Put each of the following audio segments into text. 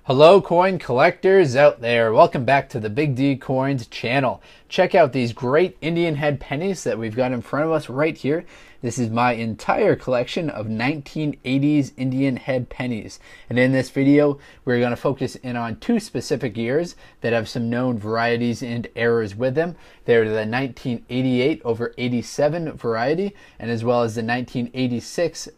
Hello coin collectors out there, welcome back to the Big D Coins channel. Check out these great Indian head pennies that we've got in front of us right here. This is my entire collection of 1980s Indian head pennies. And in this video, we're going to focus in on two specific years that have some known varieties and errors with them. They're the 1988 over 87 variety, and as well as the 1886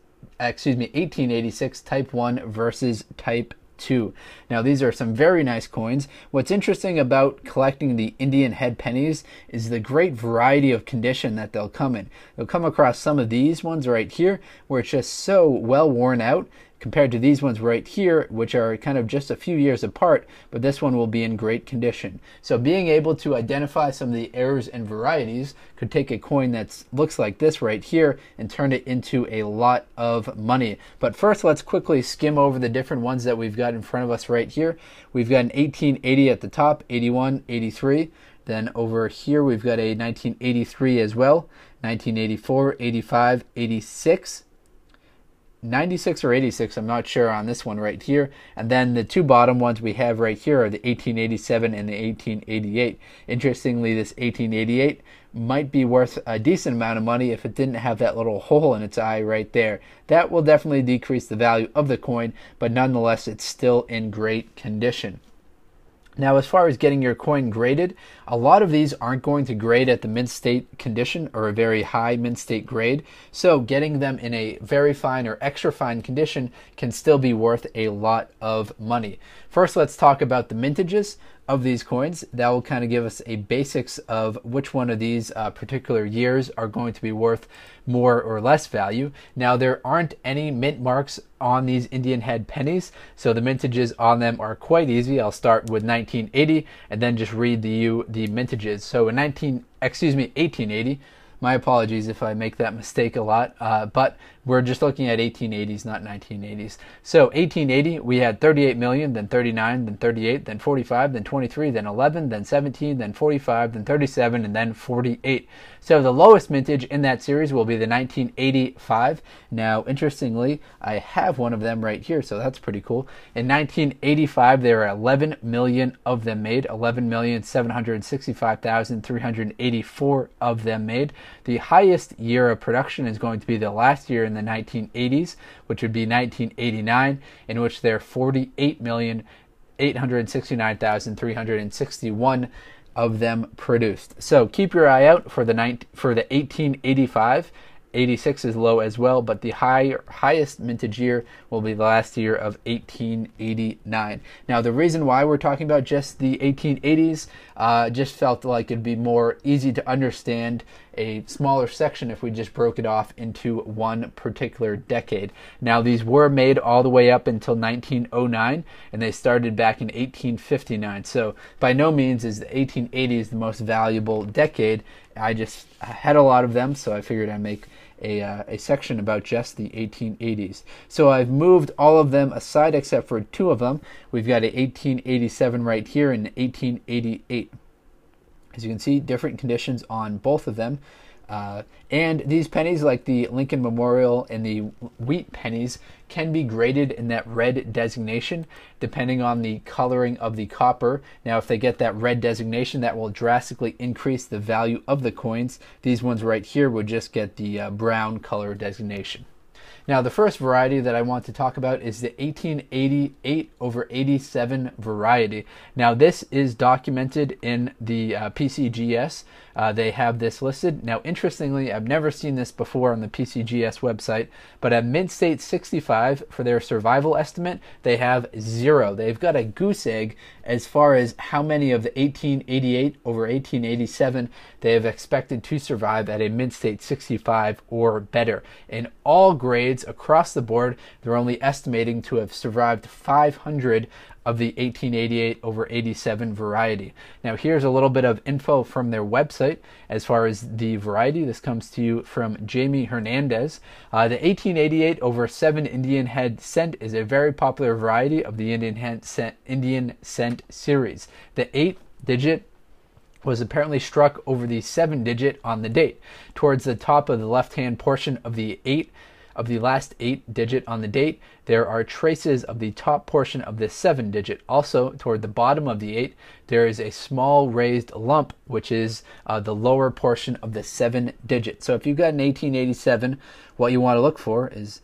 type 1 versus type 2. Now these are some very nice coins. What's interesting about collecting the Indian head pennies is the great variety of condition that they'll come in. You'll come across some of these ones right here where it's just so well worn out compared to these ones right here, which are kind of just a few years apart, but this one will be in great condition. So being able to identify some of the errors and varieties could take a coin that looks like this right here and turn it into a lot of money. But first, let's quickly skim over the different ones that we've got in front of us right here. We've got an 1880 at the top, 81, 83. Then over here, we've got a 1983 as well, 1984, 85, 86. 96 or 86, I'm not sure on this one right here. And then the two bottom ones we have right here are the 1887 and the 1888. Interestingly, this 1888 might be worth a decent amount of money if it didn't have that little hole in its eye right there. That will definitely decrease the value of the coin, but nonetheless, it's still in great condition. Now, as far as getting your coin graded, a lot of these aren't going to grade at the mint state condition or a very high mint state grade. So getting them in a very fine or extra fine condition can still be worth a lot of money. First, let's talk about the mintages of these coins. That will kind of give us a basics of which one of these particular years are going to be worth more or less value. Now, there aren't any mint marks on these Indian head pennies, so the mintages on them are quite easy. I'll start with 1980 and then just read the mintages. So in 1880, my apologies if I make that mistake a lot, but we're just looking at 1880s, not 1980s. So 1880, we had 38 million, then 39, then 38, then 45, then 23, then 11, then 17, then 45, then 37, and then 48. So the lowest mintage in that series will be the 1985. Now, interestingly, I have one of them right here, so that's pretty cool. In 1985, there are 11 million of them made, 11,765,384 of them made. The highest year of production is going to be the last year in the 1980s, which would be 1989, in which there are 48,869,361 of them produced. So keep your eye out for the 1885. 86 is low as well, but the highest mintage year will be the last year of 1889. Now, the reason why we're talking about just the 1880s, just felt like it'd be more easy to understand a smaller section if we just broke it off into one particular decade. Now, these were made all the way up until 1909, and they started back in 1859. So by no means is the 1880s the most valuable decade. I just had a lot of them, so I figured I'd make a section about just the 1880s. So I've moved all of them aside except for two of them. We've got a 1887 right here and 1888. As you can see, different conditions on both of them. And these pennies, like the Lincoln Memorial and the wheat pennies, can be graded in that red designation depending on the coloring of the copper. Now, if they get that red designation, that will drastically increase the value of the coins. These ones right here would just get the brown color designation. Now, the first variety that I want to talk about is the 1888 over 87 variety. Now, this is documented in the PCGS. They have this listed. Now, interestingly, I've never seen this before on the PCGS website, but at Mint State 65, for their survival estimate, they have 0. They've got a goose egg as far as how many of the 1888 over 1887 they have expected to survive at a Mint State 65 or better. In all grades across the board, they're only estimating to have survived 500 of the 1888 over 87 variety. Now, here's a little bit of info from their website as far as the variety. This comes to you from Jamie Hernandez. The 1888 over 7 Indian head cent is a very popular variety of the Indian cent series. The 8-digit was apparently struck over the 7-digit on the date. Towards the top of the left-hand portion of the 8 of the last 8 digit on the date, there are traces of the top portion of the 7 digit. Also, toward the bottom of the 8, there is a small raised lump, which is the lower portion of the 7 digit. So if you've got an 1887, what you want to look for is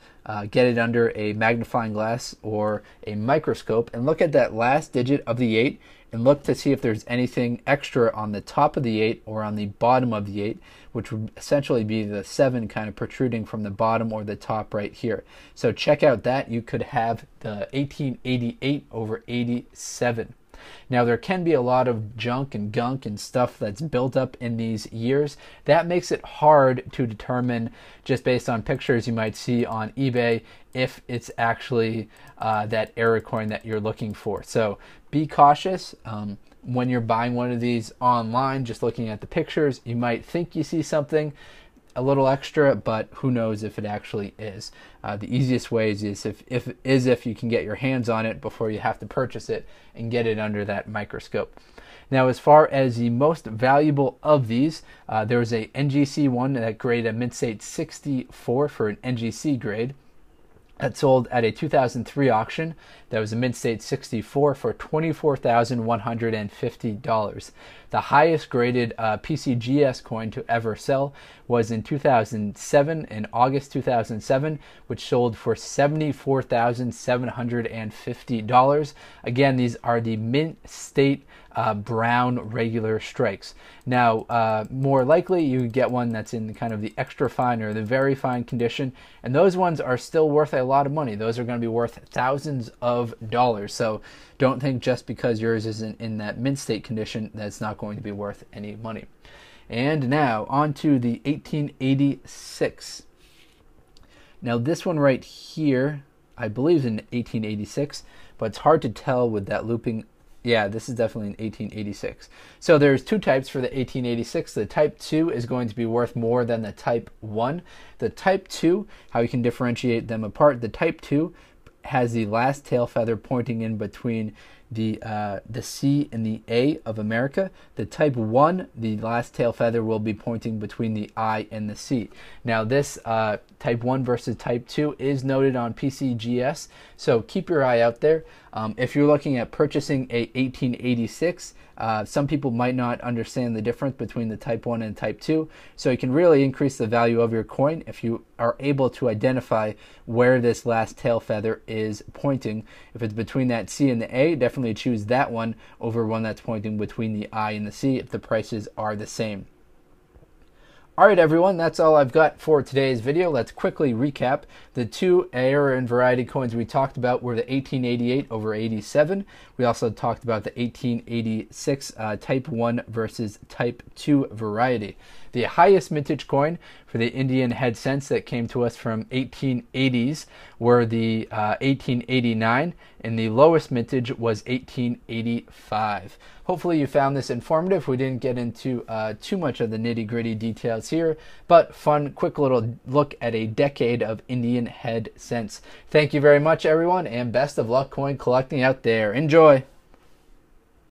get it under a magnifying glass or a microscope and look at that last digit of the 8 and look to see if there's anything extra on the top of the 8 or on the bottom of the 8, which would essentially be the 7 kind of protruding from the bottom or the top right here. So check out that. You could have the 1888 over 87. Now, there can be a lot of junk and gunk and stuff that's built up in these years. That makes it hard to determine, just based on pictures you might see on eBay, if it's actually that error coin that you're looking for. So be cautious. When you're buying one of these online, just looking at the pictures, you might think you see something a little extra, but who knows if it actually is. The easiest way is if you can get your hands on it before you have to purchase it and get it under that microscope. Now, as far as the most valuable of these, there was a NGC one that graded a mint state 64 for an NGC grade. That sold at a 2003 auction. That was a mint state 64 for $24,150. The highest graded PCGS coin to ever sell was in 2007, in August 2007, which sold for $74,750. Again, these are the mint state brown regular strikes. Now, more likely you get one that's in kind of the extra fine or the very fine condition, and those ones are still worth a lot of money. Those are going to be worth thousands of dollars. So don't think just because yours isn't in that mint state condition that it's not going to be worth any money. And now on to the 1886. Now this one right here, I believe is in 1886, but it's hard to tell with that looping. Yeah, this is definitely an 1886. So there's two types for the 1886. The type 2 is going to be worth more than the type 1. The type 2, how you can differentiate them apart, the type 2 has the last tail feather pointing in between the C and the A of America. The type 1, the last tail feather will be pointing between the I and the C. Now this type 1 versus type 2 is noted on PCGS, so keep your eye out there. If you're looking at purchasing a 1886, some people might not understand the difference between the type 1 and type 2, so you can really increase the value of your coin if you are able to identify where this last tail feather is pointing. If it's between that C and the A, definitely choose that one over one that's pointing between the I and the C if the prices are the same. Alright everyone, that's all I've got for today's video. Let's quickly recap. The two error and variety coins we talked about were the 1888 over 87. We also talked about the 1886 type 1 versus type 2 variety. The highest mintage coin for the Indian head cents that came to us from 1880s were the 1889, and the lowest mintage was 1885. Hopefully you found this informative. We didn't get into too much of the nitty-gritty details here, but fun, quick little look at a decade of Indian head cents. Thank you very much, everyone, and best of luck coin collecting out there. Enjoy!